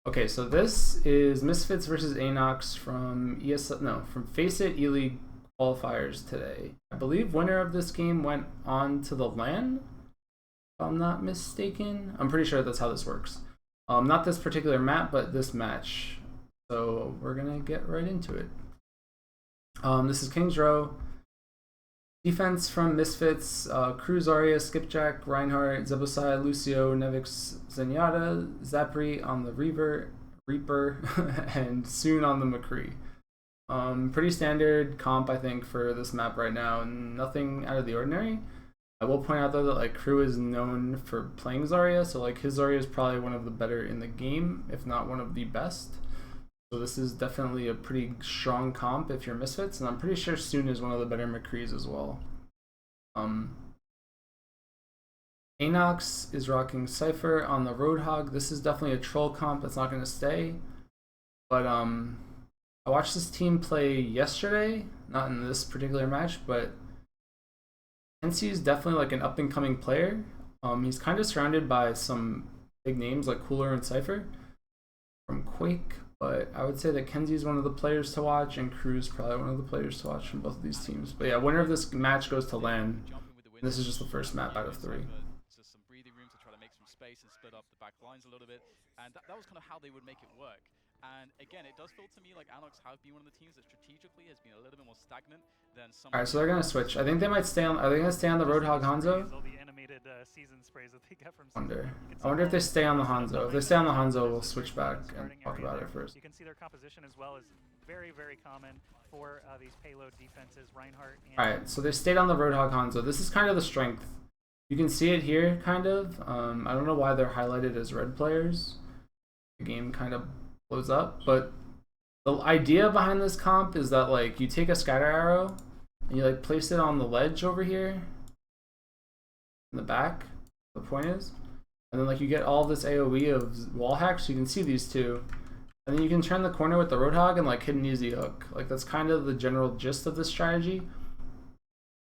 Okay, so this is Misfits versus ANOX from from FACEIT E-League qualifiers today. I believe winner of this game went on to the LAN, if I'm not mistaken. I'm pretty sure that's how this works. Not this particular map, but this match. So we're gonna get right into it. This is King's Row. Defense from Misfits, Cruz, Zarya, Skipjack, Reinhardt, Zebosai, Lucio, Nevix, Zenyatta, Zapri on the Reaper, and soon on the McCree. Pretty standard comp, I think, for this map right now, and nothing out of the ordinary. I will point out though that Crew is known for playing Zarya, so his Zarya is probably one of the better in the game, if not one of the best. So this is definitely a pretty strong comp if you're Misfits, and I'm pretty sure Soon is one of the better McCrees as well. ANOX is rocking Cypher on the Roadhog. This is definitely a troll comp that's not going to stay. But I watched this team play yesterday, not in this particular match, but NC is definitely an up-and-coming player. He's kind of surrounded by some big names like Cooler and Cypher from Quake. But I would say that Kenzie is one of the players to watch, and Cruz probably one of the players to watch from both of these teams. But yeah, winner of this match goes to LAN. This is just the first map out of 3. Some breathing room to try to make some space and split up the back lines a little bit, and that was kind of how they would make it work. And again, it does feel to me like ANOX have been one of the teams that strategically has been a little bit more stagnant than some. All right, so they're gonna switch. I think they might stay on. Are they gonna stay on the Roadhog Hanzo? I wonder if they stay on the Hanzo. If they stay on the Hanzo, we'll switch back and talk about it first. You can see their composition as well is very, very common for these payload defenses. Reinhardt. All right, so they stayed on the Roadhog Hanzo. This is kind of the strength. You can see it here, kind of. I don't know why they're highlighted as red players. The game kind of blows up, but the idea behind this comp is that you take a scatter arrow and you place it on the ledge over here in the back. The point is, and then you get all this AoE of wall hacks. So you can see these two, and then you can turn the corner with the Roadhog and hit an easy hook. That's kind of the general gist of this strategy.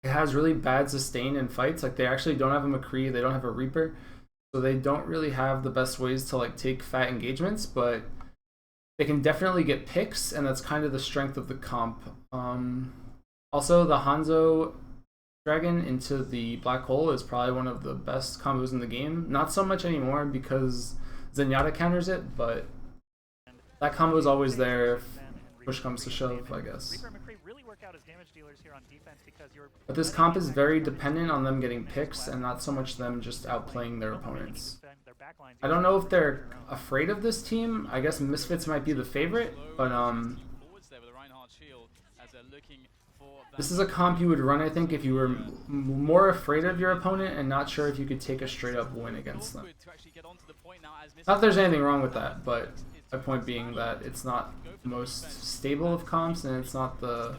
It has really bad sustain in fights. They actually don't have a McCree, they don't have a Reaper, so they don't really have the best ways to take fat engagements, but they can definitely get picks, and that's kind of the strength of the comp. Also, the Hanzo Dragon into the black hole is probably one of the best combos in the game. Not so much anymore because Zenyatta counters it, but that combo is always there if push comes to shove, I guess. But this comp is very dependent on them getting picks and not so much them just outplaying their opponents. I don't know if they're afraid of this team. I guess Misfits might be the favorite, but this is a comp you would run, I think, if you were more afraid of your opponent and not sure if you could take a straight-up win against them. Not that there's anything wrong with that, but my point being that it's not the most stable of comps and it's not the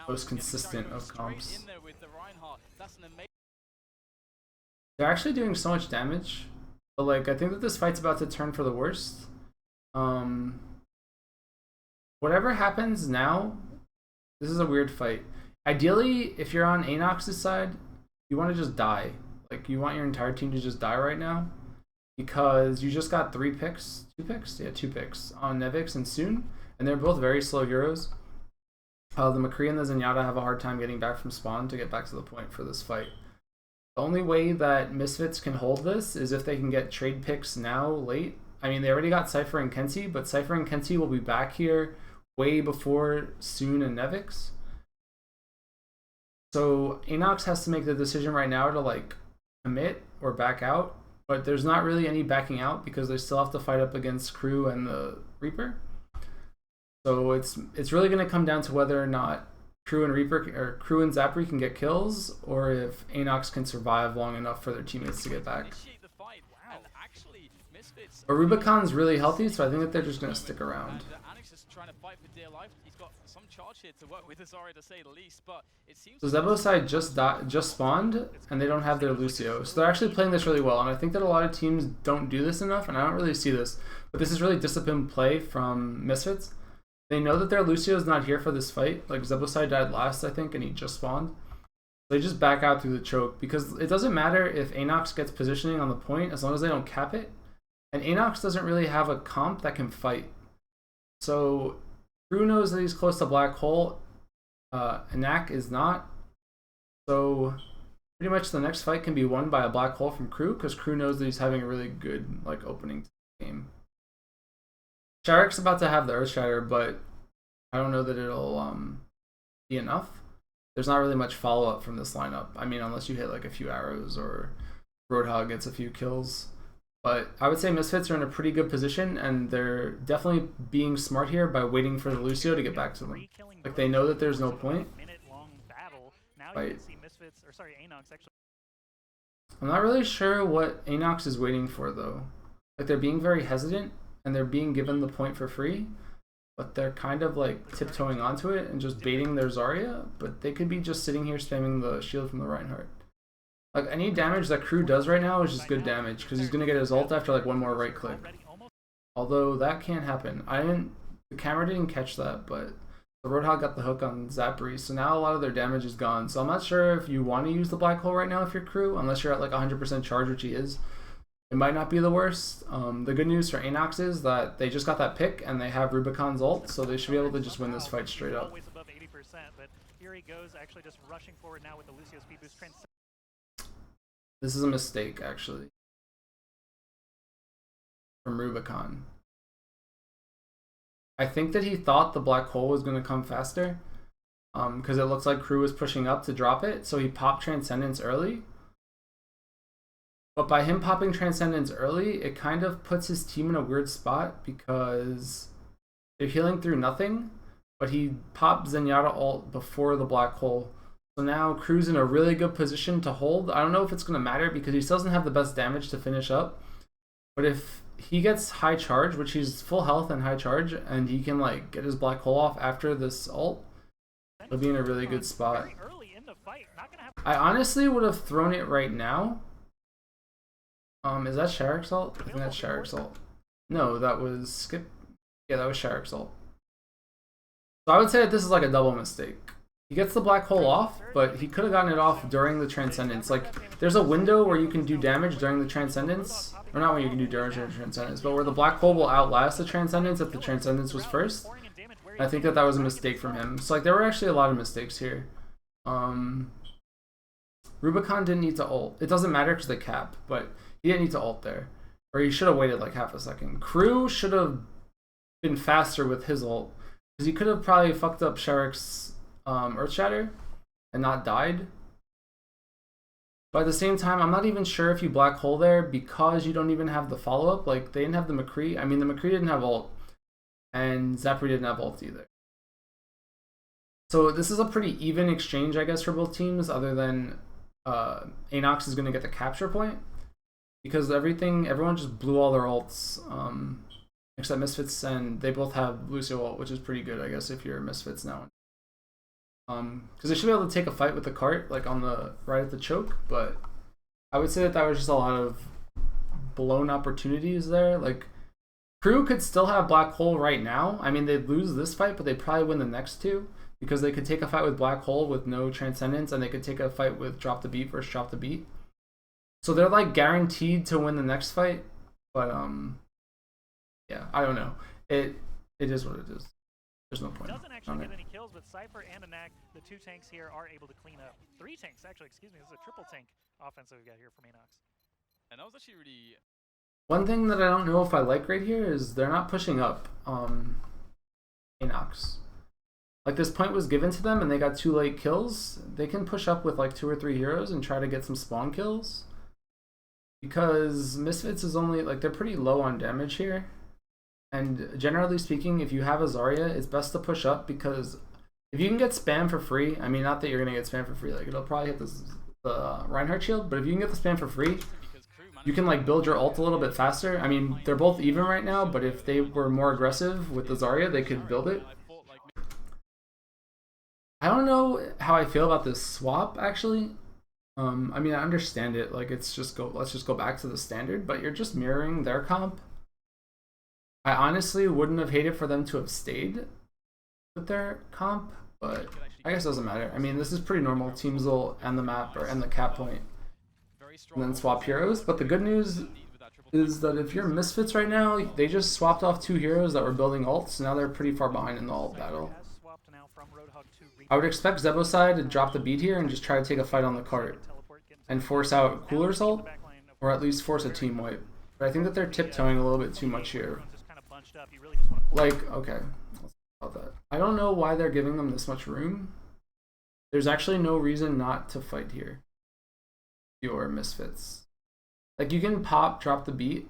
most consistent of comps. They're actually doing so much damage, but I think that this fight's about to turn for the worst. Whatever happens now, this is a weird fight. Ideally, if you're on ANOX's side, you want to just die. You want your entire team to just die right now, because you just got 2 picks? Yeah, 2 picks on Nevix and Soon, and they're both very slow heroes. The McCree and the Zenyatta have a hard time getting back from spawn to get back to the point for this fight. The only way that Misfits can hold this is if they can get trade picks now, late. I mean, they already got Cypher and Kenzie, but Cypher and Kenzie will be back here way before Soon and Nevix. So ANOX has to make the decision right now to commit or back out, but there's not really any backing out because they still have to fight up against Crew and the Reaper. So it's really going to come down to whether or not Crew and Zapri can get kills, or if ANOX can survive long enough for their teammates to get back. But Rubicon's really healthy, so I think that they're just going to stick around. So Zebosai just spawned, and they don't have their Lucio. So they're actually playing this really well, and I think that a lot of teams don't do this enough, and I don't really see this. But this is really disciplined play from Misfits. They know that their Lucio is not here for this fight. Zebosai died last, I think, and he just spawned. They just back out through the choke, because it doesn't matter if ANOX gets positioning on the point as long as they don't cap it. And ANOX doesn't really have a comp that can fight. So Crew knows that he's close to black hole. ANOX is not. So pretty much the next fight can be won by a black hole from Crew, because Crew knows that he's having a really good like opening to the game. Sharek's about to have the Earth Shatter, but I don't know that it'll be enough. There's not really much follow-up from this lineup. I mean, unless you hit like a few arrows or Roadhog gets a few kills. But I would say Misfits are in a pretty good position, and they're definitely being smart here by waiting for the Lucio to get back to them. Like, they know that there's no point. Right. I'm not really sure what ANOX is waiting for, though. Like, they're being very hesitant, and they're being given the point for free, but they're kind of like tiptoeing onto it and just baiting their Zarya, but they could be just sitting here spamming the shield from the Reinhardt. Like, any damage that Crew does right now is just good damage, because he's going to get his ult after like one more right click. Although that can't happen. The camera didn't catch that, but the Roadhog got the hook on Zapri, so now a lot of their damage is gone. So I'm not sure if you want to use the black hole right now if you're Crew, unless you're at like 100% charge, which he is. It might not be the worst. The good news for ANOX is that they just got that pick and they have Rubicon's ult, so they should be able to just win this fight straight up. This is a mistake, actually, from Rubicon. I think that he thought the black hole was going to come faster, because it looks like Crew was pushing up to drop it, so he popped Transcendence early. But by him popping Transcendence early, it kind of puts his team in a weird spot, because they're healing through nothing, but he popped Zenyatta ult before the black hole. So now Crew's in a really good position to hold. I don't know if it's going to matter, because he still doesn't have the best damage to finish up. But if he gets high charge, which he's full health and high charge, and he can like get his black hole off after this ult, he'll be in a really good spot. I honestly would have thrown it right now. Is that Sharek's ult? I think that's Sharek's ult. No, that was Skip. Yeah, that was Sharek's ult. So I would say that this is like a double mistake. He gets the black hole off, but he could have gotten it off during the Transcendence. Like, there's a window where you can do damage during the Transcendence. Or not when you can do damage during the Transcendence, but where the black hole will outlast the Transcendence if the Transcendence was first. I think that was a mistake from him. So like, there were actually a lot of mistakes here. Rubicon didn't need to ult. It doesn't matter because they cap, but he didn't need to ult there. Or he should have waited like half a second. Crew should have been faster with his ult, because he could have probably fucked up Sharek's Earth Shatter and not died. But at the same time, I'm not even sure if you black hole there, because you don't even have the follow-up. Like, they didn't have the McCree. I mean, the McCree didn't have ult, and Zapri didn't have ult either. So this is a pretty even exchange, I guess, for both teams, other than ANOX is going to get the capture point, because everyone just blew all their ults, except Misfits, and they both have Lucio ult, which is pretty good, I guess, if you're Misfits now. Because they should be able to take a fight with the cart, like on the right at the choke, but I would say that was just a lot of blown opportunities there. Like, Crew could still have black hole right now. I mean, they'd lose this fight, but they'd probably win the next two, because they could take a fight with black hole with no Transcendence, and they could take a fight with drop the beat versus drop the beat. So they're like guaranteed to win the next fight, but yeah, I don't know. It is what it is. There's no point. Doesn't actually get any kills, but Cypher and ANOX, the two tanks here, are able to clean up. Three tanks, actually, excuse me. This is a triple tank offense that we got here from ANOX. And that was actually really... One thing that I don't know if I like right here is they're not pushing up ANOX. Like, this point was given to them and they got 2 late kills. They can push up with like 2 or 3 heroes and try to get some spawn kills, because Misfits is only, like, they're pretty low on damage here. And generally speaking, if you have a Zarya, it's best to push up, because if you can get spam for free, I mean, not that you're going to get spam for free, like, it'll probably hit the Reinhardt shield, but if you can get the spam for free, you can, like, build your ult a little bit faster. I mean, they're both even right now, but if they were more aggressive with the Zarya, they could build it. I don't know how I feel about this swap, actually. I mean, I understand it, like, let's just go back to the standard, but you're just mirroring their comp. I honestly wouldn't have hated for them to have stayed with their comp, but I guess it doesn't matter. I mean, this is pretty normal. Teams will end the map or end the cap point and then swap heroes. But the good news is that if you're Misfits right now, they just swapped off 2 heroes that were building ults, so now they're pretty far behind in the ult battle. I would expect Zebosai to drop the beat here and just try to take a fight on the cart and force out Cooler's ult, or at least force a team wipe. But I think that they're tiptoeing a little bit too much here. Like, okay, let's talk about that. I don't know why they're giving them this much room. There's actually no reason not to fight here. Your Misfits. Like, you can pop, drop the beat,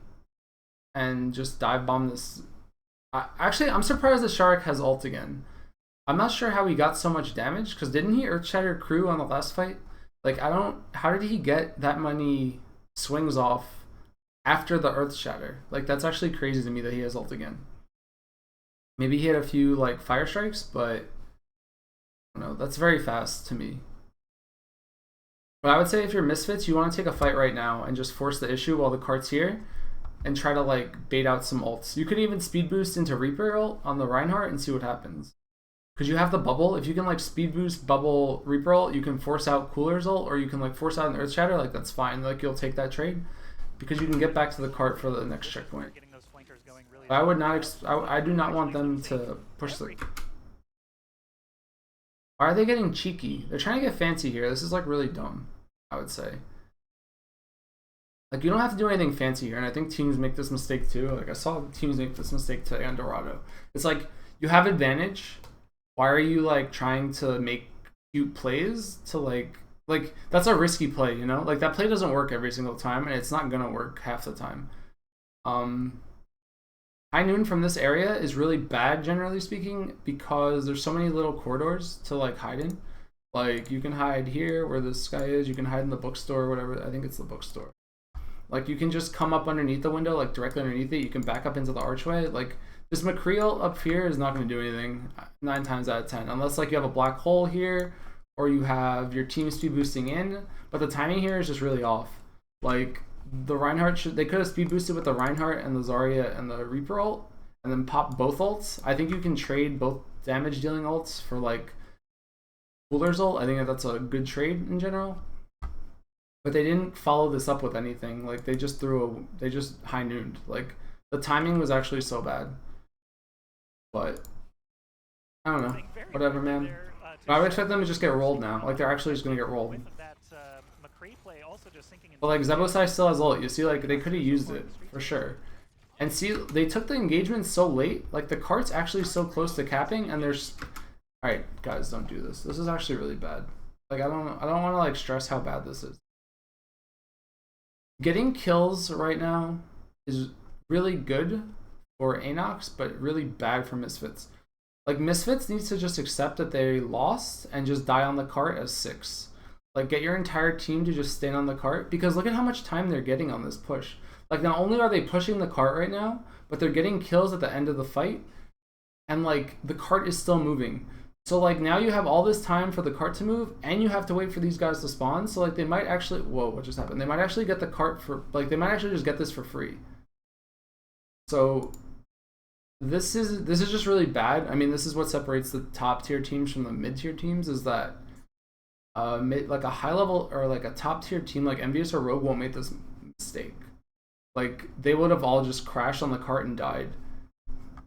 and just dive bomb this. Actually, I'm surprised that Shark has ult again. I'm not sure how he got so much damage, because didn't he Earth Shatter crew on the last fight? Like, how did he get that many swings off after the Earth Shatter? Like, that's actually crazy to me that he has ult again. Maybe he had a few, like, fire strikes, but I don't know. That's very fast to me. But I would say if you're Misfits, you want to take a fight right now and just force the issue while the cart's here and try to, like, bait out some ults. You could even speed boost into Reaper ult on the Reinhardt and see what happens. Because you have the bubble. If you can, like, speed boost bubble Reaper ult, you can force out Cooler's ult, or you can, like, force out an Earth Shatter. Like, that's fine. Like, you'll take that trade because you can get back to the cart for the next checkpoint. But I would not. I do not want them to push the. Why are they getting cheeky? They're trying to get fancy here. This is, like, really dumb, I would say. Like, you don't have to do anything fancy here, and I think teams make this mistake too. Like, I saw teams make this mistake today on Dorado. It's like, you have advantage. Why are you, like, trying to make cute plays to, like, that's a risky play, you know? Like, that play doesn't work every single time, and it's not gonna work half the time. High noon from this area is really bad, generally speaking, because there's so many little corridors to, like, hide in. Like, you can hide here where this guy is. You can hide in the bookstore or whatever. I think it's the bookstore. Like, you can just come up underneath the window, like, directly underneath it. You can back up into the archway. Like, this McCree ult up here is not going to do anything 9 times out of 10. Unless, like, you have a black hole here or you have your team speed boosting in. But the timing here is just really off. Like, the Reinhardt they could have speed boosted with the Reinhardt and the Zarya and the Reaper ult and then pop both ults. I think you can trade both damage dealing ults for, like, Cooler's ult. I think that's a good trade in general. But they didn't follow this up with anything. Like, they just high nooned. Like, the timing was actually so bad. But I don't know. Whatever, man. But I would expect them to just get rolled now. Like, they're actually just gonna get rolled. But, like, Zebosai still has ult. You see, like, they could have used it for sure. And see, they took the engagement so late. Like, the cart's actually so close to capping, and there's. All right, guys, don't do this. This is actually really bad. Like, I don't want to, like, stress how bad this is. Getting kills right now is really good for ANOX, but really bad for Misfits. Like, Misfits needs to just accept that they lost and just die on the cart as 6. Like, get your entire team to just stand on the cart, because look at how much time they're getting on this push. Like, not only are they pushing the cart right now, but they're getting kills at the end of the fight, and, like, the cart is still moving. So, like, now you have all this time for the cart to move, and you have to wait for these guys to spawn. So, like, they might actually... Whoa, what just happened? They might actually get the cart for... Like, they might actually just get this for free. So, this is just really bad. I mean, this is what separates the top-tier teams from the mid-tier teams, is that like, a high-level or, like, a top-tier team like Envious or Rogue won't make this mistake. Like, they would have all just crashed on the cart and died.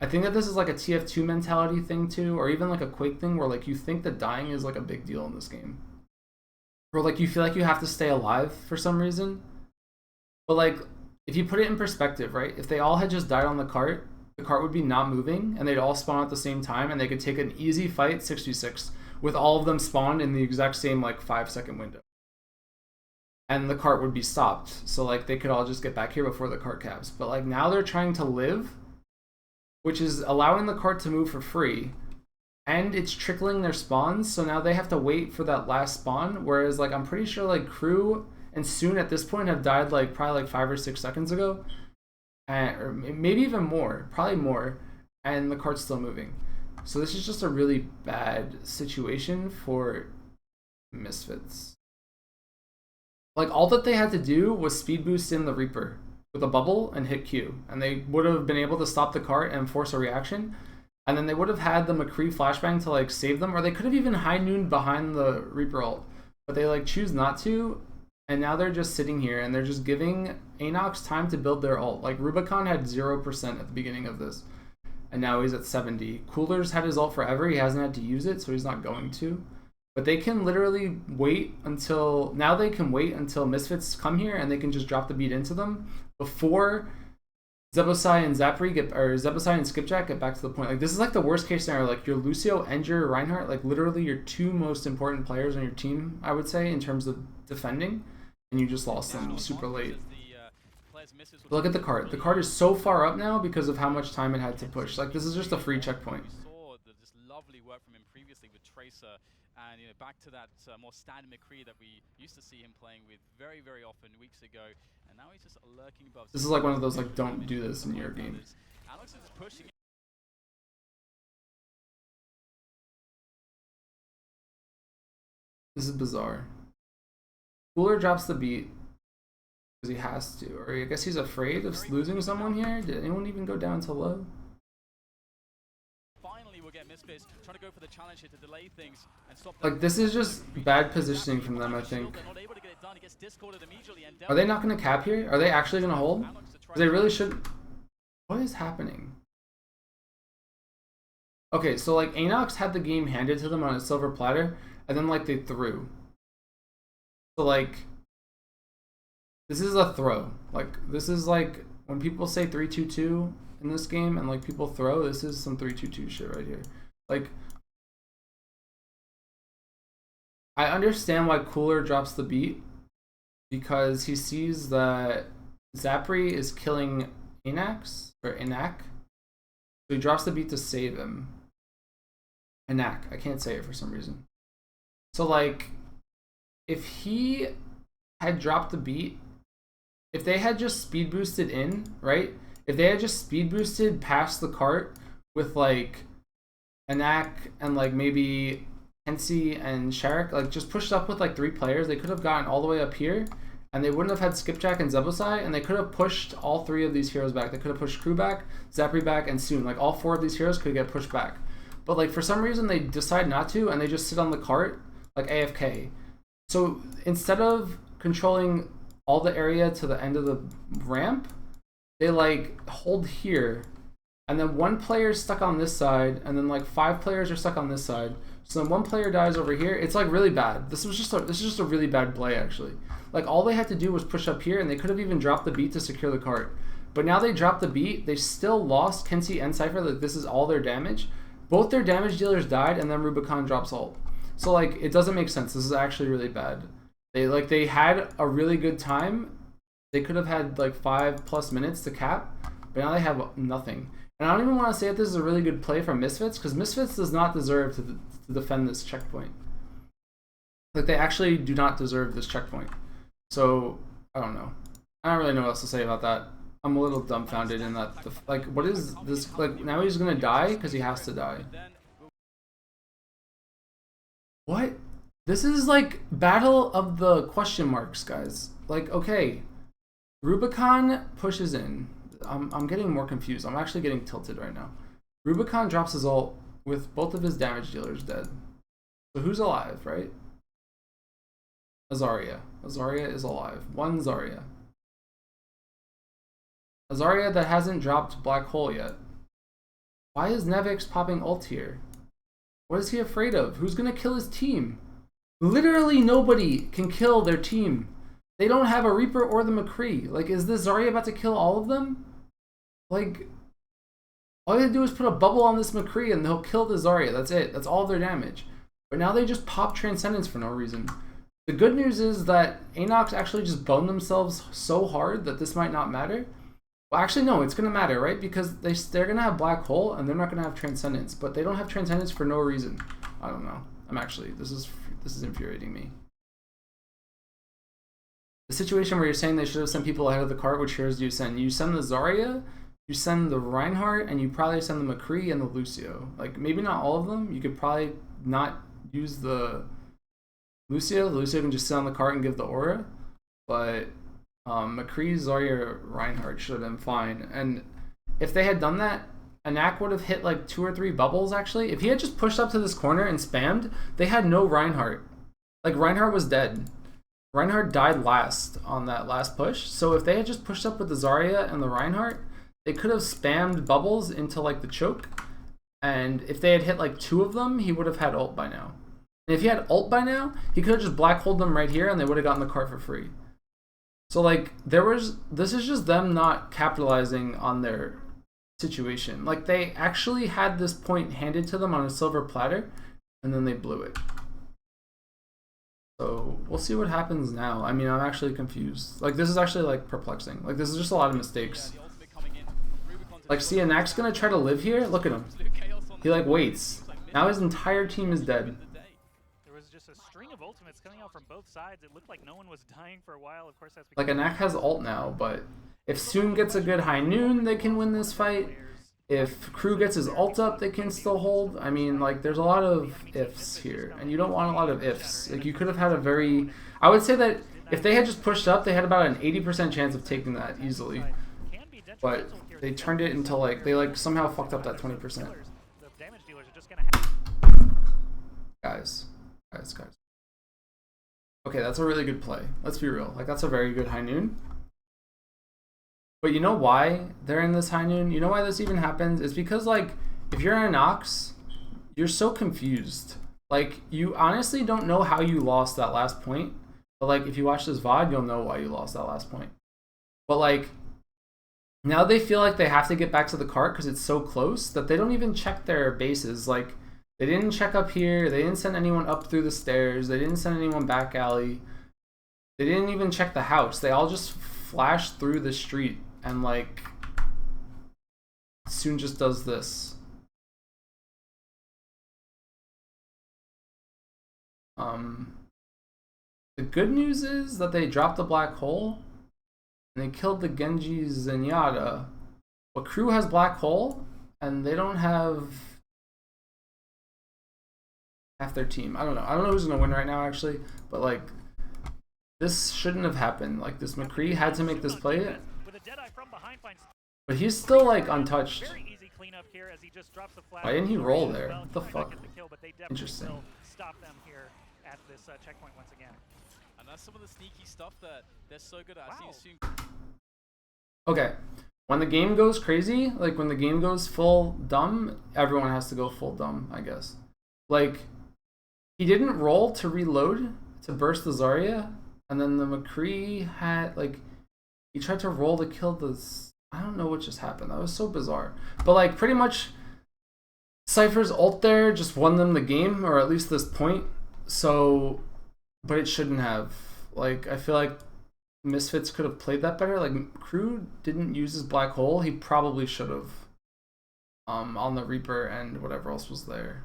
I think that this is, like, a TF2 mentality thing too, or even, like, a Quake thing, where, like, you think that dying is, like, a big deal in this game, or, like, you feel like you have to stay alive for some reason. But, like, if you put it in perspective, right, if they all had just died on the cart would be not moving, and they'd all spawn at the same time, and they could take an easy fight 6v6 with all of them spawned in the exact same, like, 5-second window, and the cart would be stopped. So, like, they could all just get back here before the cart caps. But, like, now they're trying to live, which is allowing the cart to move for free, and it's trickling their spawns, so now they have to wait for that last spawn, whereas, like, I'm pretty sure, like, Crew and Soon at this point have died, like, probably, like, 5 or 6 seconds ago, or maybe even more, probably more, and the cart's still moving. So this is just a really bad situation for Misfits. Like, all that they had to do was speed boost in the Reaper with a bubble and hit Q, and they would have been able to stop the cart and force a reaction, and then they would have had the McCree flashbang to, like, save them, or they could have even high nooned behind the Reaper ult, but they, like, choose not to, And now they're just sitting here and they're just giving ANOX time to build their ult. Like Rubicon had 0% at the beginning of this. And now he's at 70. Cooler's had his ult forever. He hasn't had to use it, so he's not going to. But they can literally wait until... Now they can wait until Misfits come here and they can just drop the beat into them before Zebosai and Zapri get... Or Zebosai and Skipjack get back to the point. Like, this is like the worst case scenario. Like, your Lucio and your Reinhardt, like, literally your two most important players on your team, I would say, in terms of defending. And you just lost them super late. But look at the card. The card is so far up now because of how much time it had to push. Like, this is just a free checkpoint. We saw this lovely work from him previously with Tracer, and back to that more standard McCree that we used to see him playing with very, very often weeks ago. And now he's just lurking above. This is like one of those, like, don't do this in your game. ANOX is pushing. This is bizarre. Cooler drops the beat because he has to, or I guess he's afraid of losing someone here. Did anyone even go down to low? Finally, we'll get Misfits trying to go for the challenge here to delay things and stop. Like, this is just bad positioning from them, I think. Are they not going to cap here? Are they actually going to hold? They really should. What is happening? Okay, so like ANOX had the game handed to them on a silver platter, and then like they threw. So like, this is a throw. Like, this is like when people say 3-2-2 in this game and like people throw, this is some 3-2-2 shit right here. Like, I understand why Cooler drops the beat because he sees that Zapri is killing ANOX or ANAC. So he drops the beat to save him. ANAC, I can't say it for some reason. So like, if he had dropped the beat, if they had just speed boosted in, right? If they had just speed boosted past the cart with like ANAC and like maybe Hensi and Sharik, like just pushed up with like 3 players, they could have gotten all the way up here and they wouldn't have had Skipjack and Zebosai, and they could have pushed all 3 of these heroes back. They could have pushed Crew back, Zapri back, and Soon. Like all 4 of these heroes could get pushed back. But like for some reason they decide not to and they just sit on the cart like AFK. So instead of controlling all the area to the end of the ramp, they like hold here, and then 1 player is stuck on this side, and then like 5 players are stuck on this side. So then 1 player dies over here. It's like really bad. This is just a really bad play actually. Like all they had to do was push up here, and they could have even dropped the beat to secure the cart. But now they dropped the beat. They still lost Kenzie and Cypher. Like this is all their damage. Both their damage dealers died, and then Rubicon drops ult. So like it doesn't make sense. This is actually really bad. They had a really good time. They could have had like 5+ minutes to cap, but now they have nothing. And I don't even want to say that this is a really good play from Misfits, because Misfits does not deserve to defend this checkpoint. Like they actually do not deserve this checkpoint. So I don't know. I don't really know what else to say about that. I'm a little dumbfounded in that. Like, what is this? Like now he's gonna die because he has to die. What? This is like battle of the question marks, guys. Like, okay, Rubicon pushes in. I'm getting more confused. I'm actually getting tilted right now. Rubicon drops his ult with both of his damage dealers dead. So who's alive, right? Azaria. Azaria is alive. 1 Zarya. Azaria that hasn't dropped Black Hole yet. Why is Nevix popping ult here? What is he afraid of? Who's gonna kill his team? Literally nobody can kill their team. They don't have a Reaper or the McCree. Like, is this Zarya about to kill all of them? Like, all they do is put a bubble on this McCree and they'll kill the Zarya. That's it. That's all their damage. But now they just pop Transcendence for no reason. The good news is that ANOX actually just boned themselves so hard that this might not matter. Well, actually, no, it's going to matter, right? Because they're going to have Black Hole and they're not going to have Transcendence. But they don't have Transcendence for no reason. I don't know. This is infuriating me. The situation where you're saying they should have sent people ahead of the cart, which heroes do you send? You send the Zarya, you send the Reinhardt, and you probably send the McCree and the Lucio. Like, maybe not all of them. You could probably not use the Lucio. The Lucio can just sit on the cart and give the aura. But McCree, Zarya, Reinhardt should have been fine. And if they had done that, ANAC would have hit like 2 or 3 bubbles, actually. If he had just pushed up to this corner and spammed, they had no Reinhardt. Like, Reinhardt was dead. Reinhardt died last on that last push. So if they had just pushed up with the Zarya and the Reinhardt, they could have spammed bubbles into like the choke. And if they had hit like 2 of them, he would have had ult by now. And if he had ult by now, he could have just black holed them right here and they would have gotten the cart for free. So like this is just them not capitalizing on their situation. Like they actually had this point handed to them on a silver platter and then they blew it. So we'll see what happens now. I mean, I'm actually confused. Like this is actually like perplexing. Like this is just a lot of mistakes. Like see, ANOX gonna try to live here. Look at him. He like waits. Now his entire team is dead. There was just a string of ultimates coming out from both sides. It looked like no one was dying for a while. Of course, that's like ANOX has ult now, but if Soon gets a good high noon, they can win this fight. If Crew gets his ult up, they can still hold. I mean, like, there's a lot of ifs here, and you don't want a lot of ifs. Like, you could have had a very... I would say that if they had just pushed up, they had about an 80% chance of taking that easily. But they turned it into, like, they, like, somehow fucked up that 20%. Guys. Okay, that's a really good play. Let's be real. Like, that's a very good high noon. But you know why they're in this high noon? You know why this even happens? It's because, like, if you're an ANOX, you're so confused. Like, you honestly don't know how you lost that last point. But, like, if you watch this VOD, you'll know why you lost that last point. But, like, now they feel like they have to get back to the cart because it's so close that they don't even check their bases. Like, they didn't check up here. They didn't send anyone up through the stairs. They didn't send anyone back alley. They didn't even check the house. They all just flashed through the street. And like, Soon just does this. The good news is that they dropped the black hole and they killed the Genji Zenyatta. But Crew has black hole and they don't have half their team. I don't know who's gonna win right now actually, but like this shouldn't have happened. Like this McCree had to make this play. But he's still like untouched. Why didn't he roll there? What the fuck? Interesting. And that's some of the sneaky stuff that they're so good at. Okay. When the game goes crazy, like when the game goes full dumb, everyone has to go full dumb, I guess. Like, he didn't roll to reload to burst the Zarya, and then the McCree had, like, he tried to roll to kill the... I don't know what just happened. That was so bizarre. But, like, pretty much Cypher's ult there just won them the game, or at least this point. So, but it shouldn't have. Like, I feel like Misfits could have played that better. Like, Crew didn't use his black hole. He probably should have. On the Reaper and whatever else was there.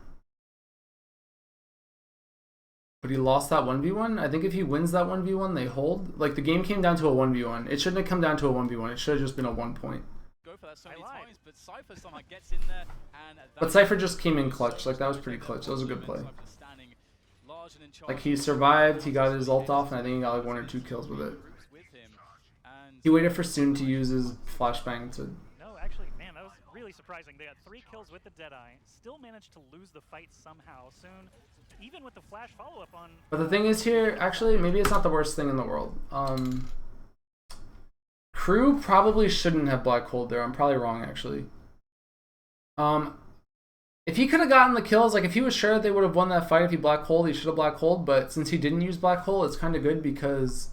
But he lost that 1v1. I think if he wins that 1v1, they hold. Like, the game came down to a 1v1. It shouldn't have come down to a 1v1. It should have just been a 1 point. Go for that so many times, but Cypher somehow gets in there, and but Cypher just came in clutch. Like, that was pretty clutch. That was a good play. Like, he survived, he got his ult off, and I think he got like 1 or 2 kills with it. He waited for Soon to use his flashbang to... No, actually, man, that was really surprising. They got 3 kills with the Deadeye, still managed to lose the fight somehow. Soon, even with the flash follow-up on... But the thing is here, actually, maybe it's not the worst thing in the world. Crew probably shouldn't have black hole there. I'm probably wrong, actually. If he could have gotten the kills, like if he was sure that they would have won that fight if he black holed, he should have black holed. But since he didn't use black hole, it's kind of good because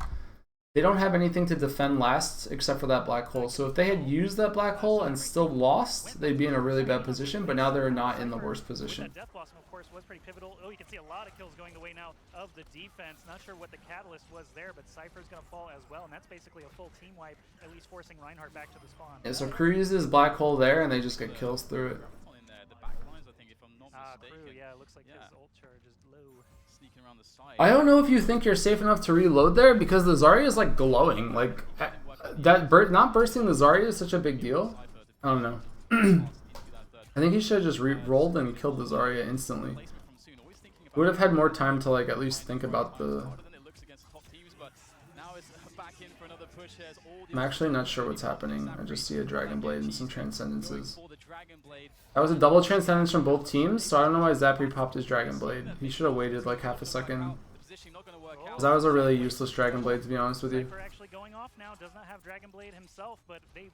they don't have anything to defend last except for that black hole. So if they had used that black hole and still lost, they'd be in a really bad position. But now they're not in the worst position. Death Blossom, of course, was pretty pivotal. Oh, you can see a lot of kills going the way now of the defense. Not sure what the catalyst was there, but Cypher's going to fall as well, and that's basically a full team wipe, at least forcing Reinhardt back to the spawn. Yeah, so Crew uses black hole there, and they just get kills through it. Crew, yeah, it looks like his ult charge is low. Sneaking around the side. I don't know if you think you're safe enough to reload there because the Zarya is like glowing. Like not bursting the Zarya is such a big deal. I don't know. I think he should have just rolled and killed the Zarya instantly. Would have had more time to like at least think about the... I'm actually not sure what's happening. I just see a Dragon Blade and some Transcendences. That was a double Transcendence from both teams, so I don't know why Zapri popped his Dragon Blade. He should have waited like half a second. positioning not going to work Oh. out. That was a really useless Dragon Blade, to be honest with you. Cypher actually going off now, does not have Dragon Blade himself, but they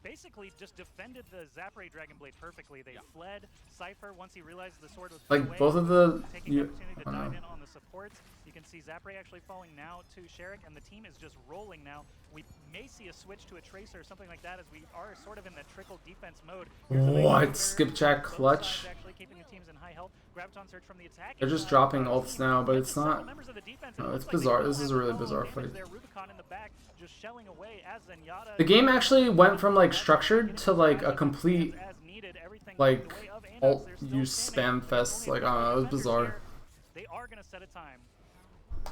basically just defended the Zapray Dragon Blade perfectly. They fled Cypher once he realized the sword was Like away, both of the taking the opportunity to dive in on the supports. You can see Zapray actually falling now to Sherrick, and the team is just rolling now. We may see a switch to a Tracer or something like that, as we are sort of in that trickle defense mode. What? Skipjack clutch? Actually keeping the teams in high health. Graviton search from the attack. They're just dropping ults now, but it's not. No, it's bizarre. This is a really bizarre fight. The game actually went from like structured to like a complete like alt use spam fest. Like I don't know, it was bizarre. They are gonna set a time.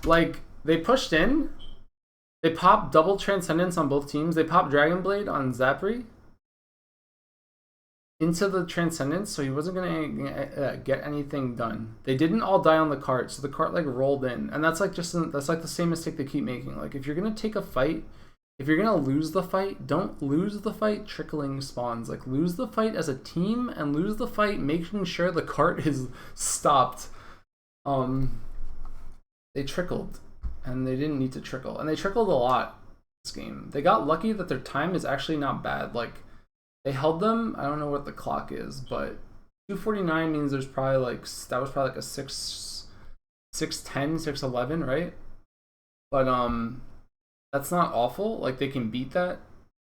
Like they pushed in, they popped double Transcendence on both teams. They popped Dragon Blade on Zapri into the Transcendence, so he wasn't gonna get anything done. They didn't all die on the cart, so the cart like rolled in, and that's like that's like the same mistake they keep making. Like if you're gonna take a fight, if you're gonna lose the fight, don't lose the fight trickling spawns. Like lose the fight as a team and lose the fight making sure the cart is stopped. They trickled, and they didn't need to trickle, and they trickled a lot this game. They got lucky that their time is actually not bad. Like they held them. I don't know what the clock is, but 2:49 means there's probably like that was probably like a 6:10, 6:11, right? But that's not awful. Like they can beat that,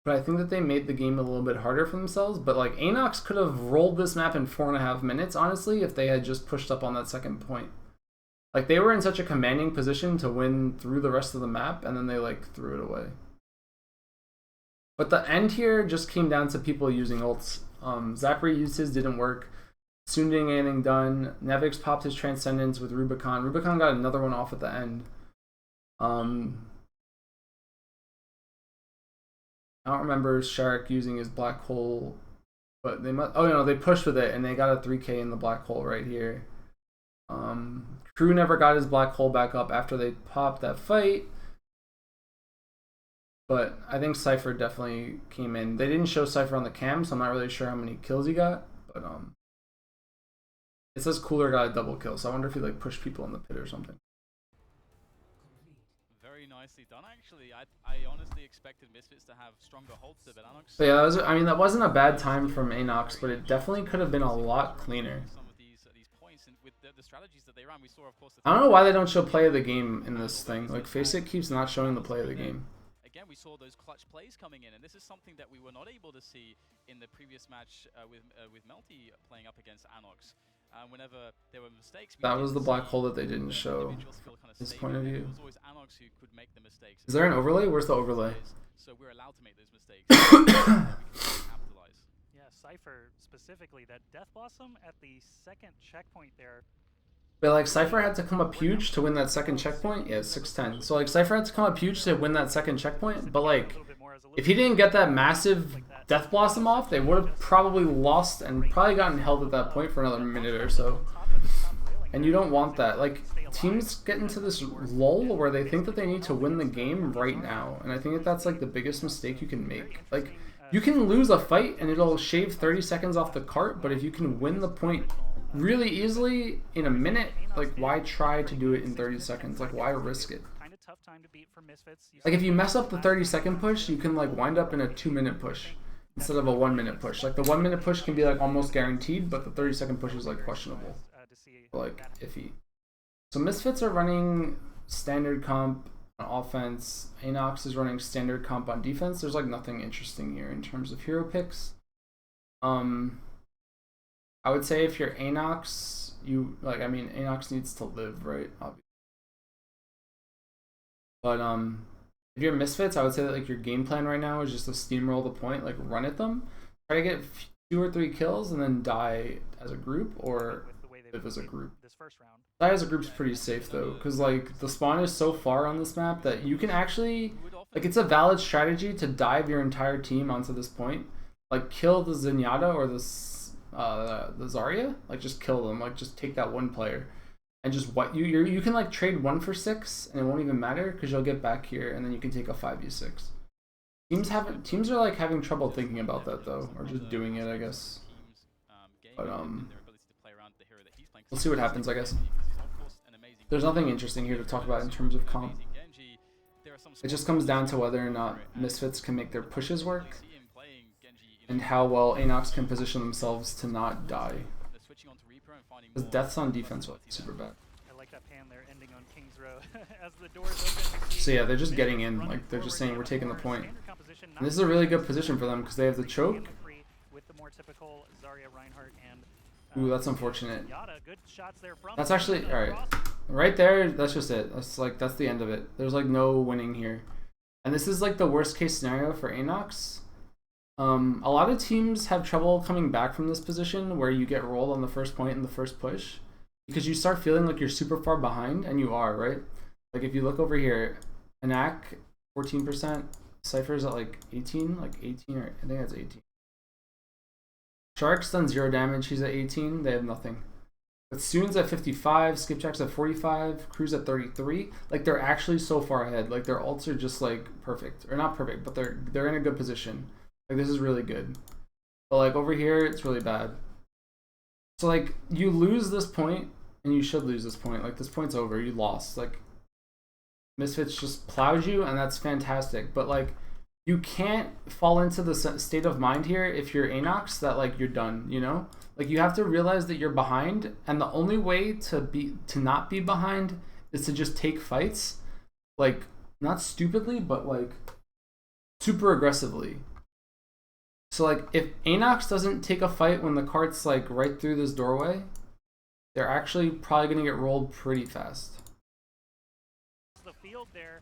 but I think that they made the game a little bit harder for themselves. But like ANOX could have rolled this map in 4.5 minutes, honestly, if they had just pushed up on that second point. Like they were in such a commanding position to win through the rest of the map, and then they like threw it away. But the end here just came down to people using ults. Zapri used his, didn't work. Soon didn't get anything done. Nevix popped his Transcendence with Rubicon. Rubicon got another one off at the end. I don't remember Shark using his black hole, but they must. Oh no, they pushed with it and they got a 3K in the black hole right here. Crew never got his black hole back up after they popped that fight. But I think Cypher definitely came in. They didn't show Cypher on the cam, so I'm not really sure how many kills he got. But it says Cooler got a double kill, so I wonder if he like pushed people in the pit or something. Very nicely done, actually. I honestly expected Misfits to have stronger holds to ANOX. So yeah, that was. I mean, that wasn't a bad time from ANOX, but it definitely could have been a lot cleaner. Some of these points, and with the strategies that they ran, we saw, of course. I don't know why they don't show play of the game in this thing. Like FACEIT keeps not showing the play of the game. Again, we saw those clutch plays coming in, and this is something that we were not able to see in the previous match with Melty playing up against ANOX. Whenever there were mistakes, that was the black hole that they didn't show. His point of view. It was always ANOX who could make the mistakes. Is there an overlay? Where's the overlay? So we're allowed to make those mistakes. Capitalize. Yeah, Cypher specifically, that Death Blossom at the second checkpoint there. But like Cypher had to come up huge to win that second checkpoint. Yeah, 6:10. So like Cypher had to come up huge to win that second checkpoint. But like, if he didn't get that massive Death Blossom off, they would have probably lost and probably gotten held at that point for another minute or so. And you don't want that. Like teams get into this lull where they think that they need to win the game right now, and I think that that's like the biggest mistake you can make. Like you can lose a fight and it'll shave 30 seconds off the cart, but if you can win the point really easily in a minute, like why try to do it in 30 seconds? Like why risk it? Like if you mess up the 30-second push, you can like wind up in a 2-minute push instead of a 1-minute push. Like the 1-minute push can be like almost guaranteed, but the 30-second push is like questionable, or, like iffy. So Misfits are running standard comp on offense. ANOX is running standard comp on defense. There's like nothing interesting here in terms of hero picks. I would say if you're ANOX, ANOX needs to live, right? Obviously. But if you're Misfits, I would say that like your game plan right now is just to steamroll the point, like run at them, try to get 2 or 3 kills, and then die as a group or live as a group. Die as a group's pretty safe though, because like the spawn is so far on this map that you can actually like it's a valid strategy to dive your entire team onto this point, like kill the Zenyatta or the Zarya, like just kill them, like just take that one player and just what you can like trade 1 for 6 and it won't even matter because you'll get back here and then you can take a 5v6. Teams are like having trouble thinking about that though, or just doing it, I guess. But we'll see what happens, I guess. There's nothing interesting here to talk about in terms of comp. It just comes down to whether or not Misfits can make their pushes work, and how well ANOX can position themselves to not die. Because deaths on defense was super bad. I like that pan there ending on King's Row as the doors open. So yeah, they're just getting in, like they're just saying we're taking the point. And this is a really good position for them because they have the choke. Ooh, that's unfortunate. That's actually alright. Right there, that's just it. That's the end of it. There's like no winning here. And this is like the worst case scenario for ANOX. A lot of teams have trouble coming back from this position where you get rolled on the first point in the first push, because you start feeling like you're super far behind, and you are, right? Like if you look over here, ANAC 14%, Cypher's at like 18, or I think that's 18. Shark's done 0 damage, he's at 18, they have nothing. But Soon's at 55, Skipjack's at 45, Crew's at 33. Like they're actually so far ahead. Like their ults are just like perfect, or not perfect, but they're in a good position. Like this is really good. But like over here, it's really bad. So like you lose this point, and you should lose this point. Like this point's over, you lost. Like Misfits just plowed you, and that's fantastic. But like you can't fall into the state of mind here if you're ANOX that like you're done, you know? Like you have to realize that you're behind, and the only way to not be behind is to just take fights, like not stupidly, but like super aggressively. So like if ANOX doesn't take a fight when the cart's like right through this doorway, they're actually probably gonna get rolled pretty fast.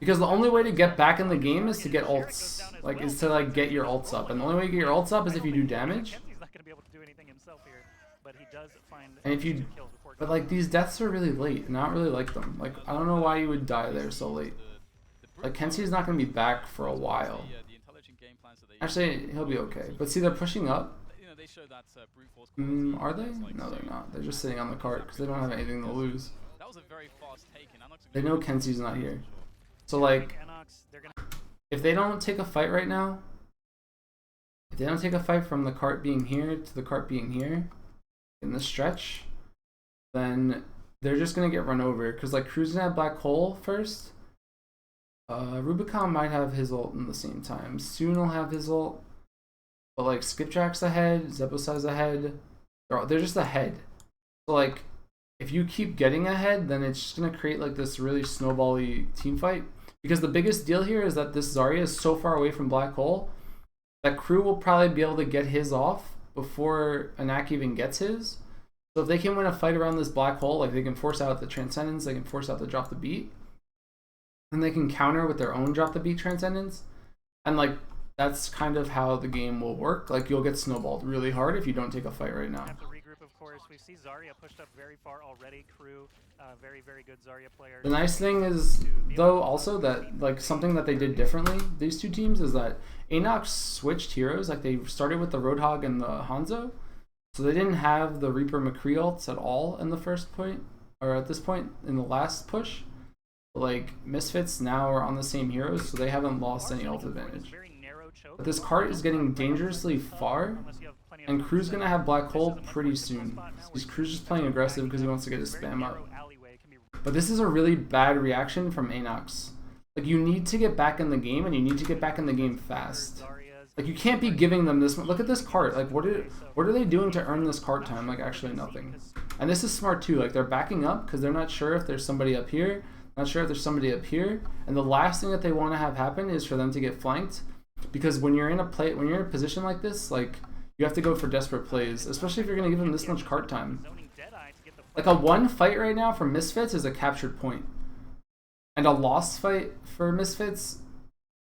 Because the only way to get back in the game is to get ults, like is to like get your ults up, and the only way to get your ults up is if you do damage. And if you, but like these deaths are really late, and I don't really like them. Like I don't know why you would die there so late. Like Kensey's not gonna be back for a while. Actually, he'll be okay. But see, they're pushing up. Are they? No, they're not. They're just sitting on the cart because they don't have anything to lose. They know Kensey's not here. So like, if they don't take a fight right now, if they don't take a fight from the cart being here to the cart being here, in this stretch, then they're just gonna get run over. Because like Crew's gonna have Black Hole first. Rubicon might have his ult in the same time. Soon will have his ult. But like Skipjack's ahead, Zebosai's ahead. They're just ahead. So like if you keep getting ahead, then it's just gonna create like this really snowbally team fight. Because the biggest deal here is that this Zarya is so far away from Black Hole that Crew will probably be able to get his off before ANAC even gets his. So if they can win a fight around this Black Hole, like they can force out the Transcendence, they can force out the Drop the Beat, and they can counter with their own Drop the Beat Transcendence. And like that's kind of how the game will work. Like you'll get snowballed really hard if you don't take a fight right now. Have to regroup, of course. We see Zarya pushed up very far already. Crew, very, very good Zarya player. The nice thing is, though, also that like something that they did differently, these two teams, is that ANOX switched heroes. Like they started with the Roadhog and the Hanzo, so they didn't have the Reaper McCree ults at all in the first point, or at this point in the last push. Like Misfits now are on the same heroes, so they haven't lost any ult advantage. But this cart is getting dangerously far, and Crew's gonna have Black Hole pretty soon. This Crew's just playing aggressive because he wants to get his spam up. But this is a really bad reaction from ANOX. Like you need to get back in the game, and you need to get back in the game fast. Like you can't be giving them this. Look at this cart. Like what are they doing to earn this cart time? Like actually nothing. And this is smart too. Like they're backing up because they're not sure if there's somebody up here. Not sure if there's somebody up here. And the last thing that they want to have happen is for them to get flanked. Because when you're in a position like this, like you have to go for desperate plays, especially if you're gonna give them this much cart time. Like a one fight right now for Misfits is a captured point, and a lost fight for Misfits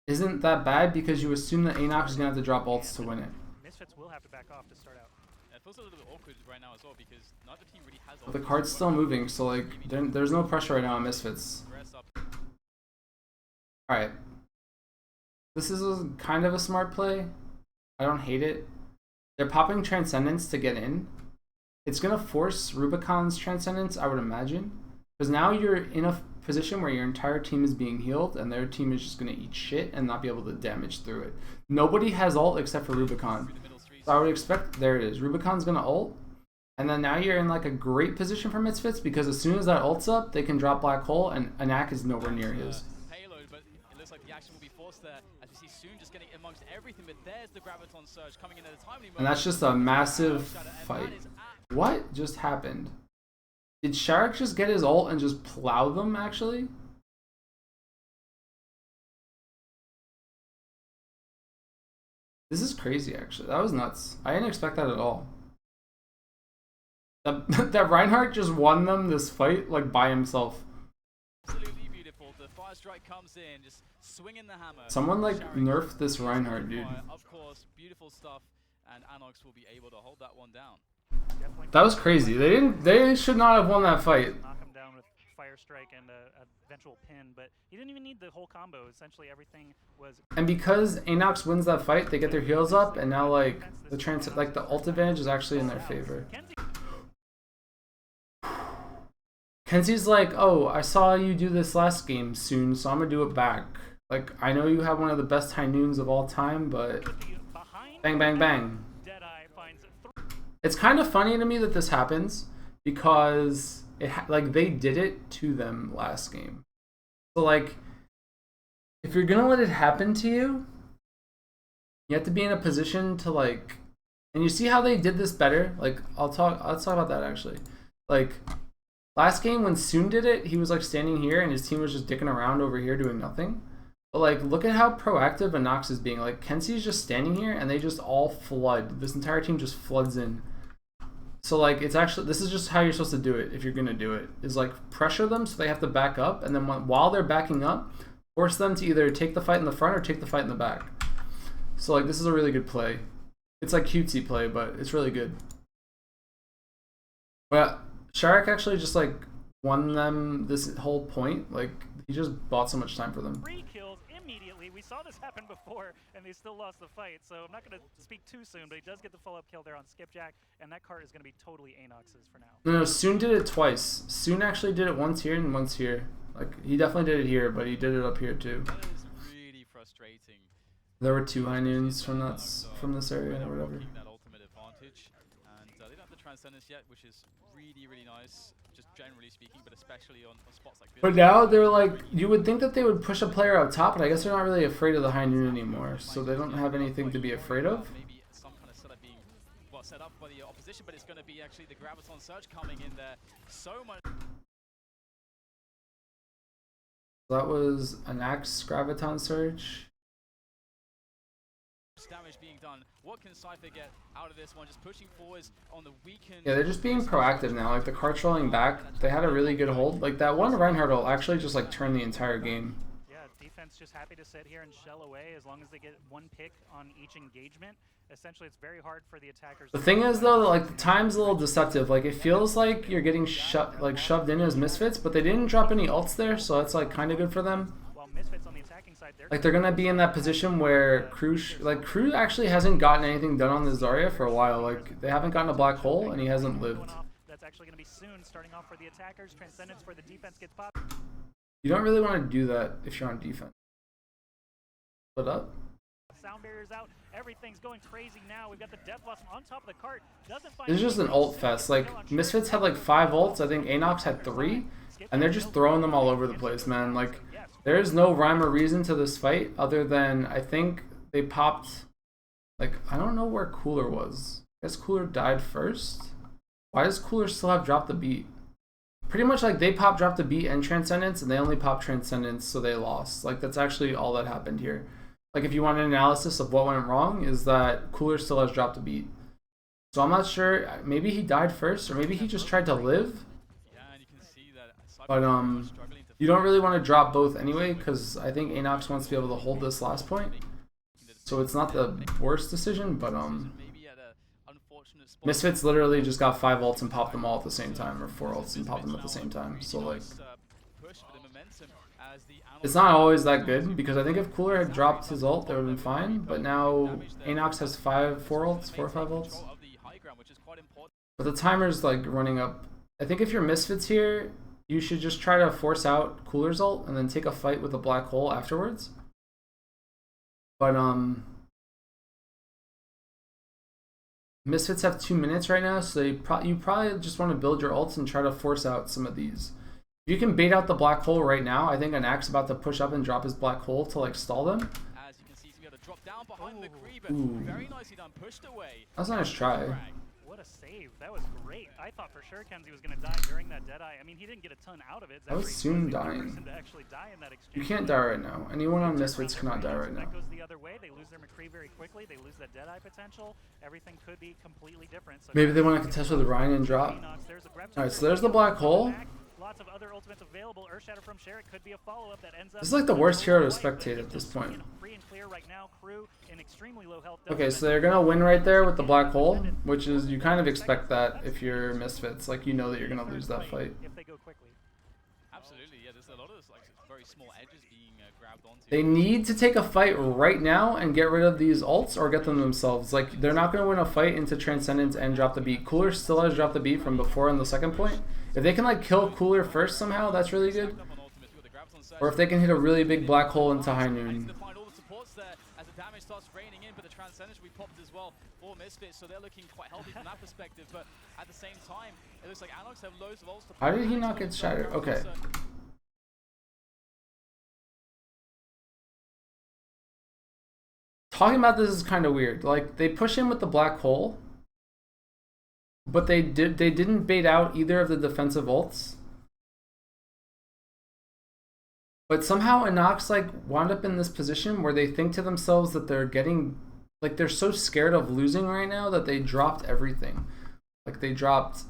isn't that bad because you assume that ANOX is gonna have to drop ults to win it. Misfits will have to back off to start out. It feels a little bit awkward right now as well because neither team really has. But the cart's still moving, so like there's no pressure right now on Misfits. All right. This is kind of a smart play. I don't hate it. They're popping Transcendence to get in. It's going to force Rubicon's Transcendence, I would imagine. Because now you're in a position where your entire team is being healed, and their team is just going to eat shit and not be able to damage through it. Nobody has ult except for Rubicon. So I would expect, there it is. Rubicon's going to ult, And then now you're in like a great position for Misfits because as soon as that ult's up, they can drop Black Hole and ANOX is nowhere near his. Payload, but it looks like the action will be forced there as we see Soon just getting amongst everything, but there's the Graviton Surge coming in at a timely moment. And that's just a massive fight. What just happened? Did Shark just get his ult and just plow them actually? This is crazy actually. That was nuts. I didn't expect that at all. That Reinhardt just won them this fight like by himself. Absolutely beautiful. The fire strike comes in, just swinging the hammer. Someone like nerfed this Reinhardt, dude. Of course, beautiful stuff, and ANOX will be able to hold that one down. That was crazy. They should not have won that fight. Knock him down with fire strike and a eventual pin, but he didn't even need the whole combo. Essentially, everything was. And because ANOX wins that fight, they get their heals up, and now like the ult advantage is actually in their favor. Kenzie's like, oh, I saw you do this last game soon, so I'm gonna do it back. Like, I know you have one of the best high noons of all time, but bang, bang, bang. It's kind of funny to me that this happens because like they did it to them last game. So like, if you're gonna let it happen to you, you have to be in a position to like, and you see how they did this better. Like, let's talk about that actually. Like. Last game when Soon did it, he was like standing here and his team was just dicking around over here doing nothing. But like, look at how proactive ANOX is being. Like, Kenzie's just standing here and they just all flood. This entire team just floods in. So like, it's actually, this is just how you're supposed to do it if you're gonna do it. Is like pressure them so they have to back up, and then while they're backing up, force them to either take the fight in the front or take the fight in the back. So like, this is a really good play. It's like cutesy play, but it's really good. Well, Shark actually just like won them this whole point. Like, he just bought so much time for them. 3 kills immediately. We saw this happen before, and they still lost the fight. So I'm not going to speak too soon, but he does get the follow-up kill there on Skipjack, and that card is going to be totally ANOX's for now. No, Soon did it twice. Soon actually did it once here and once here. Like, he definitely did it here, but he did it up here too. That is really frustrating. There were 2 high noons from this area or whatever. That ultimate advantage, and they don't have the Transcendence yet, which is really nice, just generally speaking, but especially on spots like this. But now they're like, you would think that they would push a player up top, but I guess they're not really afraid of the high noon anymore, so they don't have anything to be afraid of. Maybe some kind of setup being set up by the opposition, but it's going to be actually the Graviton Surge coming in there. So much. That was an Axe Graviton Surge. Damage being done. What can Cypher get out of this one? Just pushing forwards on the weekend. Yeah, they're just being proactive now. Like, the cart's rolling back. They had a really good hold. Like, that one Reinhardt ult actually just like turned the entire game. Yeah, defense just happy to sit here and shell away as long as they get 1 pick on each engagement. Essentially, it's very hard for the attackers. The thing is though, like, the time's a little deceptive. Like, it feels like you're getting shoved in as Misfits, but they didn't drop any ults there, so that's like kind of good for them. While Misfits on the attacking side, Like, they're gonna be in that position where Crew actually hasn't gotten anything done on the Zarya for a while. Like, they haven't gotten a black hole and he hasn't lived. That's actually gonna be Soon starting off for the attackers. Transcendence for the defense gets popped. You don't really want to do that if you're on defense. Split up. Sound barriers out. Everything's going crazy now. We've got the Death Blossom on top of the cart. Doesn't find. This is just an ult fest. Like, Misfits had like 5 ults. I think ANOX had 3, and they're just throwing them all over the place, man. Like, there is no rhyme or reason to this fight other than I think they popped. Like, I don't know where Cooler was. I guess Cooler died first. Why does Cooler still have Drop the Beat? Pretty much like they popped Drop the Beat and Transcendence, and they only popped Transcendence, so they lost. Like, that's actually all that happened here. Like, if you want an analysis of what went wrong, is that Cooler still has Drop the Beat. So I'm not sure. Maybe he died first, or maybe he just tried to live. But you don't really want to drop both anyway, because I think ANOX wants to be able to hold this last point. So it's not the worst decision, but Misfits literally just got 5 ults and popped them all at the same time, or 4 ults and popped them at the same time. So like, it's not always that good, because I think if Cooler had dropped his ult, that would have been fine. But now ANOX has 4 ults, 4 or 5 ults. But the timer's like running up. I think if you're Misfits here, you should just try to force out Cooler's ult and then take a fight with a black hole afterwards. But Misfits have 2 minutes right now, so you probably just want to build your ults and try to force out some of these. If you can bait out the black hole right now, I think ANOX about to push up and drop his black hole to like stall them. As you can see, he's going to drop down behind the creep. Very nicely done, pushed away. That's a nice try. What a save. That was great. I thought for sure Kenzie was going to die during that Deadeye. I mean, he didn't get a ton out of it. I was soon dying. You can't die right now. Anyone on Misfits cannot die right now. That goes the other way. They lose their McCree very quickly. They lose that Deadeye potential. Everything could be completely different. So maybe they want to contest with Ryan and drop. Alright, so there's the black hole. Lots of other ultimates available. Earthshatter from Sherrick could be a follow-up that ends up. This is like the worst hero to spectate at this point. Free and clear right now. Crew in extremely low health. Okay, so they're gonna win right there with the black hole, which is, you kind of expect that if you're Misfits, like you know that you're gonna lose that fight. If they go quickly. Absolutely, yeah. There's a lot of like very small edges being grabbed onto. They need to take a fight right now and get rid of these ults or get them themselves. Like, they're not gonna win a fight into Transcendence and drop the beat. Cooler still has dropped the beat from before in the second point. If they can like kill Cooler first somehow, that's really good. Or if they can hit a really big black hole into High Noon. As the damage starts raining in, but the Transcendence will be popped as well for Misfits, so they're looking quite healthy from that perspective. But at the same time, it looks like ANOX have loads of ults to. How did he not get shattered? Okay. Talking about this is kind of weird. Like, they push in with the black hole, but they didn't bait out either of the defensive ults. But somehow ANOX like wound up in this position where they think to themselves that they're getting, like, they're so scared of losing right now that they dropped everything. Like, they dropped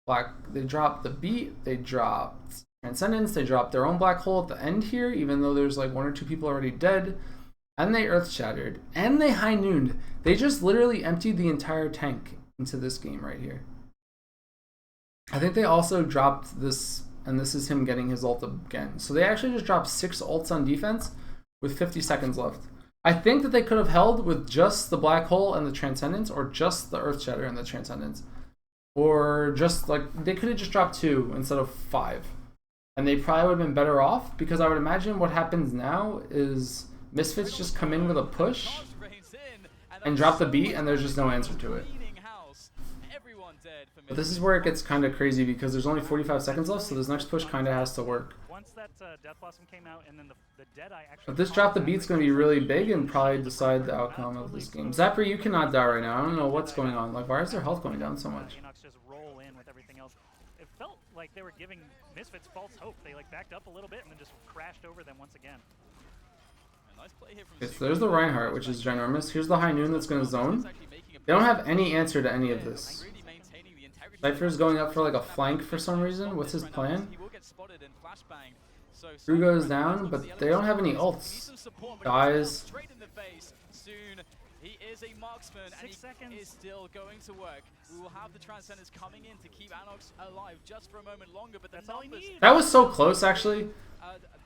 the beat, they dropped Transcendence, they dropped their own black hole at the end here, even though there's like 1 or 2 people already dead. And they earth shattered, and they high nooned. They just literally emptied the entire tank into this game right here. I think they also dropped this, and this is him getting his ult again. So they actually just dropped 6 ults on defense with 50 seconds left. I think that they could have held with just the black hole and the Transcendence, or just the earth shatter and the Transcendence. Or just like, they could have just dropped 2 instead of 5. And they probably would have been better off, because I would imagine what happens now is Misfits just come in with a push and drop the beat, and there's just no answer to it. But this is where it gets kind of crazy, because there's only 45 seconds left, so this next push kind of has to work. Once that Death Blossom came out, and then the Deadeye actually. But this drop the beat's going to be really big and probably decide the outcome of this game. Zapper, you cannot die right now. I don't know what's going on. Like, why is their health going down so much? ANOX just roll in with everything else. It felt like they were giving Misfits false hope. They like backed up a little bit and then just crashed over them once again. Nice play here from Okay, so there's the Reinhardt, which is ginormous. Here's the High Noon that's going to zone. They don't have any answer to any of this. Cypher's going up for like a flank for some reason. What's his plan? Drew goes down, but they don't have any ults. Dies. He is a marksman, and he is still going to work. We will have the Transcendence coming in to keep ANOX alive just for a moment longer, but that's all he needs. That was so close, actually.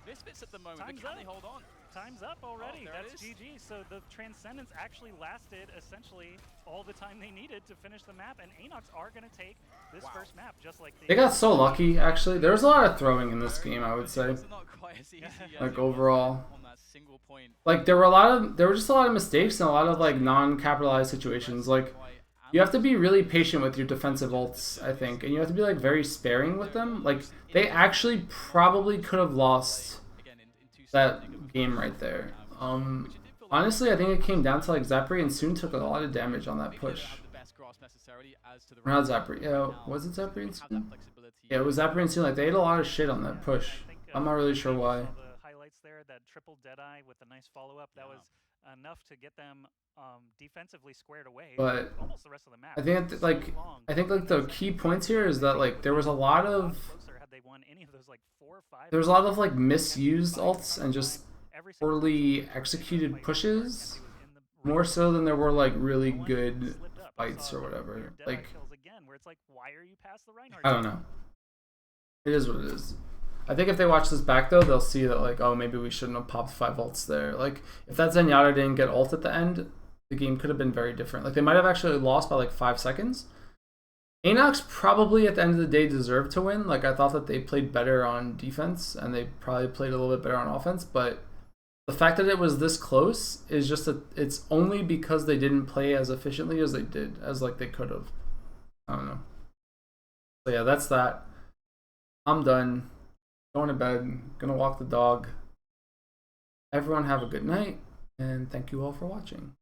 Misfits at the moment, but can they hold on? Time's up already. That's GG. So the Transcendence actually lasted essentially all the time they needed to finish the map, and ANOX are going to take this first map just like they got so lucky, actually. There was a lot of throwing in this game, I would say. Like, overall. Like, there were just a lot of mistakes and a lot of like non-capitalized situations. Like, you have to be really patient with your defensive ults, I think, and you have to be like very sparing with them. Like, they actually probably could have lost that game right there. Honestly, I think it came down to like Zapri and Soon took a lot of damage on that push. Or not Zapri, yeah, was it Zapri and Soon? Yeah, it was Zapri and Soon. Like, they ate a lot of shit on that push. I'm not really sure why. The highlights there, that triple Deadeye with a nice follow-up, that was enough to get them defensively squared away. But almost the rest of the map. I think like the key points here is that like there was a lot of like misused ults and just poorly executed pushes, more so than there were like really good fights or whatever. Like, I don't know. It is what it is. I think if they watch this back though, they'll see that like, oh, maybe we shouldn't have popped 5 ults there. Like, if that Zenyatta didn't get ult at the end, the game could have been very different. Like, they might have actually lost by like 5 seconds. ANOX probably at the end of the day deserved to win. Like, I thought that they played better on defense and they probably played a little bit better on offense, but the fact that it was this close is just it's only because they didn't play as efficiently as they did, as like they could have. I don't know. So yeah, that's that. I'm done. Going to bed. Gonna walk the dog. Everyone have a good night, and thank you all for watching.